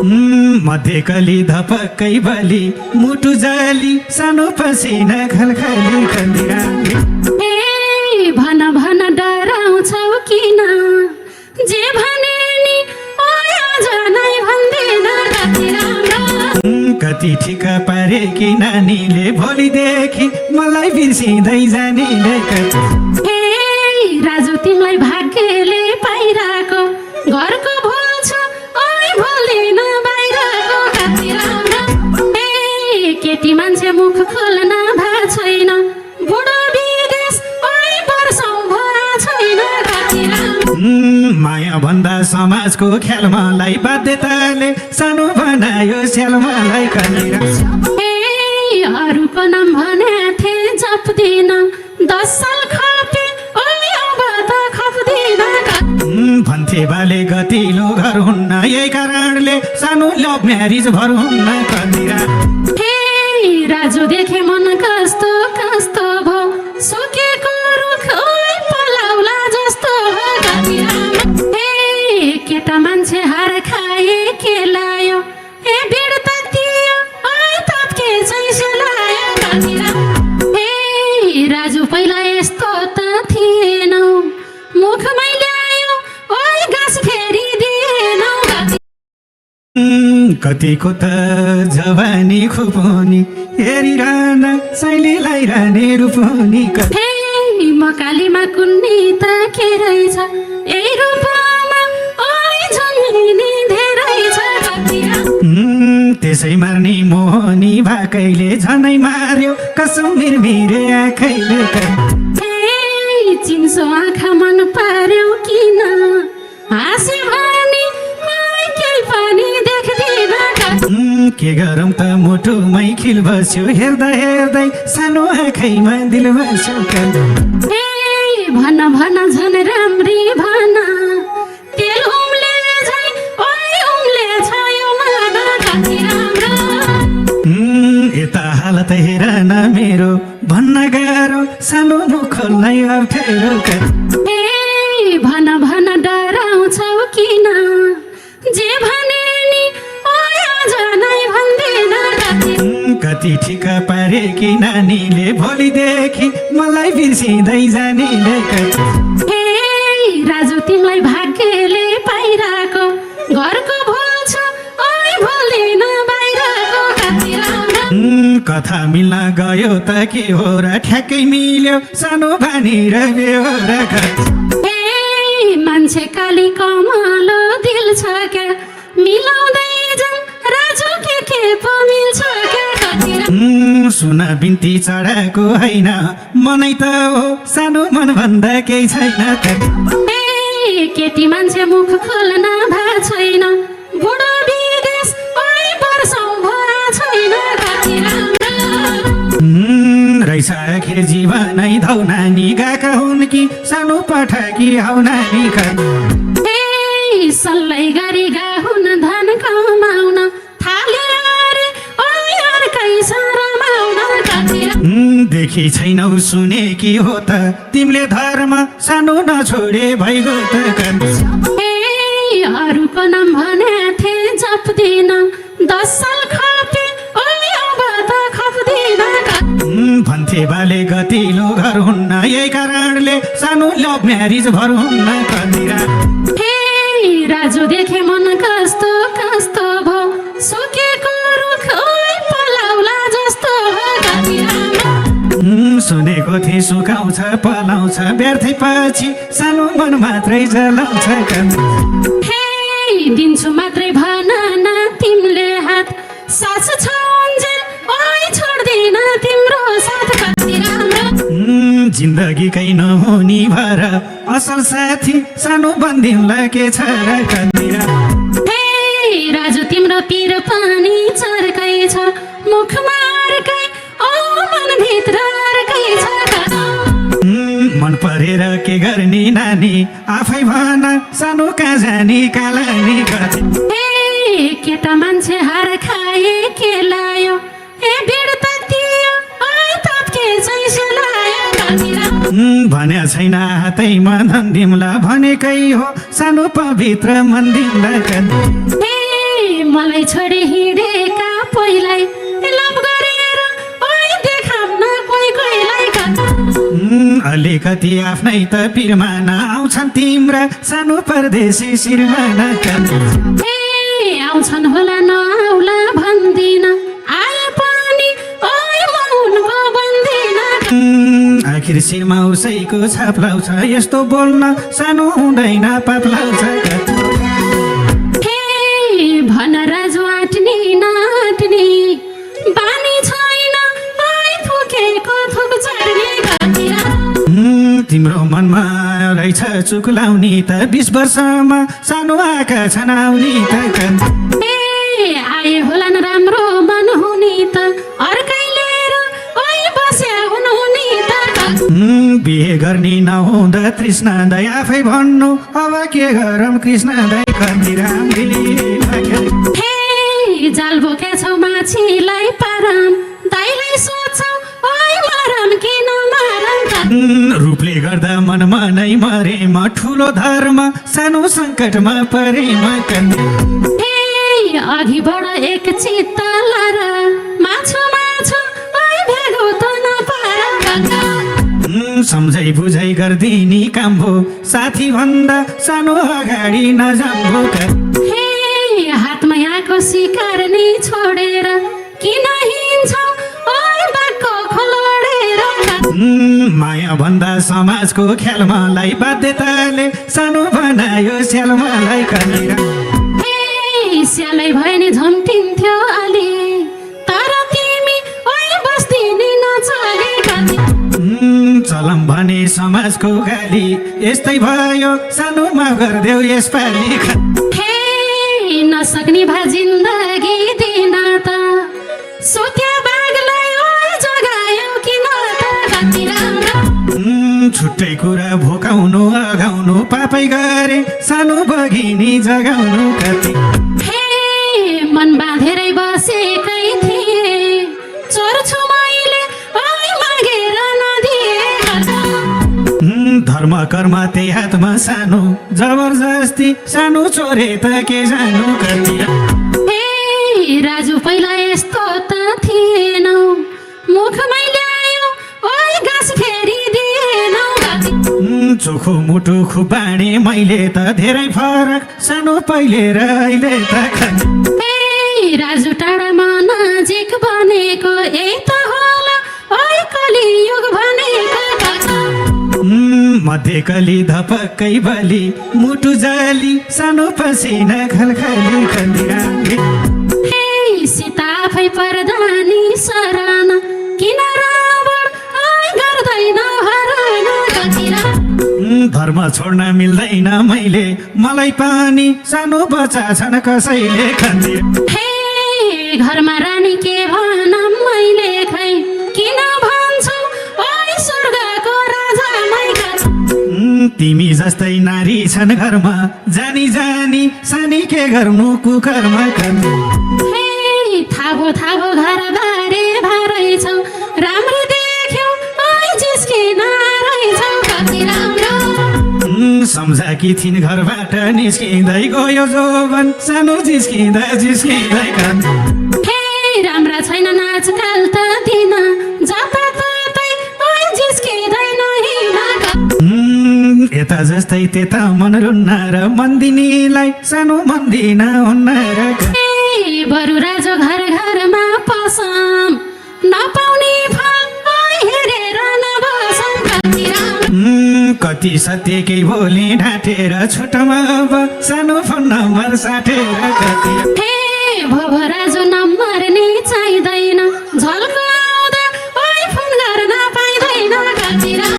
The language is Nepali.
मध्यकली धपक्कै बली मुटु जाली सानो पसिना खलखली कन्दिराले ए भन भन डराउँछौ किन जे भने नि आज नै भन्दैन कति राम्रो कति ठिक पारे कि नानीले भोलिदेखि मलाई बिर्सिँदै जानेले ए राजु तिमीलाई भाग्यले पाइराको घरको भोल्छ ओइ भोलिन बाहिरको कति राम्रो ए केटी मान्छे मुख खोल्न भा छैन बुढो विदेश ओइ वर्षौँ भा छैन कति राम्रो माया भन्दा समाजको ख्याल मलाई बाध्यताले सानो बनायो स्याल मलाई कनेरा ए अरूको नाम भने थिए जप्दिन 10 साल खपे ओइ अब त खप्दिन भन्थे बाले गतिलो घर हुन्न यही कारणले सानो लभ म्यारिज भर हुन्न कनेरा हे राजु देखे मन कस्तो कस्तो भो सुकेको रुख ओइ पलाउला जस्तो हो कतिरा हे केटा मान्छे हार खाए के लायो ए बिड त दियो ओइ तप्के चाहिँ सेलायो कतिरा हे राजु पहिला यस्तो त थिएन मुखमै ल्यायो ओइ घाँस फेरि दिएनौ कतिको त जवानी खुपोनी हेरिरहन शैलीलाई रहने रूपोनी हे मकालीमा कुन्नी त के रहेछ यही रूपमा ओइ झन्लिने धेरै छ कतिरा त्यसै मार्ने मोहनी भाकैले झनै मार्यो कसम मिरमिरे आँखैले हे चिन्सो आँखा मन पार्यो किन हाँसे भने ओइ केही पनि देख्दिन के गरौँ त मुटुमै खिल बस्यो हेर्दा हेर्दै सानो आँखैमा दिल बस्यो हे भन भन झन राम्री भन तेल उम्ले झै ओइ उम्ले छ यो मन कति राम्रो यता हालत हेर न मेरो भन्न गाह्रो सानो मुख खोल्नै अप्ठ्यारो ए भन भन डराउँछौ किन जे भने नि ओइ आज नै भन्दैन कति ठिक पारे कि नानीले भोलिदेखि मलाई बिर्सिँदै जानेले हे राजु तिमीलाई भाग्यले पाइराको घरको भोल्छ ओइ भोलिन बाहिरको कति राम्रो कथा मिल्न गयो त के हो र ठ्याक्कै मिल्यो सानो बानी र बेहोरा ए मान्छे काली कमलो दिल छ क्या मिलाउँदै जाऊँ राजु के पो मिल्छ क्या कति सुन बिन्ती चढाएको होइन मनै त हो सानो मन भन्दा केही छैन त ए केटी मान्छे मुख खोल्न भा छैन बुढो विदेश ओइ वर्षौँ भा छैन कति राम्रो रहेछ आखिर जीवनै धौ नानी गएका हुन् कि सानो पठाकी हौ नानी ए सल्लाइ गरी हुन धन कमाउन थाले अरे ओइ अर्कै रमाउन कति देखि छैनौ सुने कि हो त तिमीले धर्म सानो नछोडे भइगयो त ए अरूको नाम भने थिए जप्दिन 10 साल खपे ओइ अब त खप्दिन भन्थे बाले गतिलो घर हुन्न यही कारणले सानो लभ म्यारिज भर हुन्न कनेरा हे राजु देखे मन कस्तो कस्तो भो सुकेको रुख ओइ पलाउला जस्तो हो कति राम्रो सुनेको थिएँ सुकाउँछ पलाउँछ व्यर्थै पछि सानो मन मात्रै जलाउँछ हे दिन्छु मात्रै भन न तिमीले हात सास छ उन्जेल ओइ छोड्दिन तिम्रो साथ कति राम्रो जिन्दगीकै नहुनी भएर असल साथी सानो बन्दिमलाई के छ र कनेरा हे राजु तिम्रो पिर पानी चर्कै छ मुखमा अर्कै ओ मन भित्र अर्कै छ मन परेर के गर्ने नानी आफै भन सानो कहाँ जाने कालानी हे केटा मान्छे हार खाए के लायो ए बिड त दियो ओइ तप्के चाहिँ सेलायो भन्या छैन हातैमा धन्दिमला भनेकै हो सानो पवित्र मन्दिरलाई हे मलाई अलिकति आफ्नै त पिरमान आउँछन् तिम्रा सानो परदेशी श्रीमान आउँछन् होला नआउला भन्दिन आए पनि ओइ मौनको बन्दिन आखिर शिरमा उसैको छाप लाउँछ यस्तो बोल्न सानो हुँदैन पाप लाउँछ भन राजु आट्ने नाट्ने बानी छैन ओइ थुकेको थुक चढ्ने गतिरा तिम्रो मनमा रहेछ चुक लाउने त 20 वर्षमा सानो आएका छन् आउने त आए होला न राम्रो मन हुने त अर्कै लिएर ओइ बस्या हुनुहुने त बिहे गर्ने नहुँदा तृष्णा दाइ आफै भन्नु अब के गरौँ कृष्ण दाइ जाल बोके छौ माछीलाई पाराम दाइलाई सोध्छौ ओइ मारम किन मारम रूपले गर्दा मनमा नै मरे म ठुलो धर्म सानो सङ्कटमा परे म अघि बढ एक चित्त लार माछु माछु ओइ भेगो त नपार सम्झै बुझै गर्दिनी काम भो साथी भन्दा सानो अगाडि नजाम्भो हातमा आएको शिकार नि छोडेर किन हिँड्छौ ओइ बाक्को खोलोडेर माया भन्दा समाजको ख्याल मलाई बाध्यताले सानो बनायो स्याल मलाई स्यालै भयो नि झम्टिन्थ्यो अलि तर तिमी ओइ बस्दिनी नचले चलम भने समाजको गाली यस्तै भयो सानोमा गरिदेऊ यसपालि नसक्ने भए जिन्दगी दिन त सुत्या बाघलाई ओइ जगायो किन छुट्टै कुरा भोकाउनु अगाउनु पापै गरे सानो बगिनी जगाउनु कति मन बाँधेरै बसेकै थिए चोर छु मैले ओइ मागेर नदिए धर्म कर्म त्यही हातमा सानो जबरजस्ती सानो चोरे त के जानु कति राजु पहिला यस्तो त थिएन मुखमै ल्यायो ओइ गाँस फेरि दिएन चोखो मुटु खुबाणे मैले त धेरै फरक सानो पहिले र अहिले त राजु टाढामा नजिक बनेको यही त होला ओइ कलियुग भनेको मध्य कली धपक्कै बली मुटु जाली सानो पसिना खलखली सीता आफै परदानी सरान किन रावण ओइ गर्दैन हरान धर्म छोड्न मिल्दैन मैले मलाई पानी सानो बच्चा छन् कसैले घरमा रानी के भनम मैले खै किन भन्छौ ओइ स्वर्गको राजा तिमी जस्तै नारी छन् घरमा जानी जानी सानी के गर्नु कुकर्म थाबो थाबो घर बारे भारै छौ राम्रो देख्यौ ओइ जिस्किन रहेछौ कति राम्रो सम्झाकी थिइन् घरबाट निस्किँदै गयो जोवन सानो जिस्किँदा जिस्किँदै राम्रा छैन आजकाल त दिन जताततै ओइ जिस्किँदैन यता जस्तै त्यता मन रुन्न र मन्दिनीलाई सानो मन्दिन हुन्न र बरु राजो घर घरमा पसम नपाउने फल ओइ हेरेर नबसम कति सत्य केही बोले ढाँटेर छुटमा अब सानो फोन नम्बर साटेर भो राजो नम्बर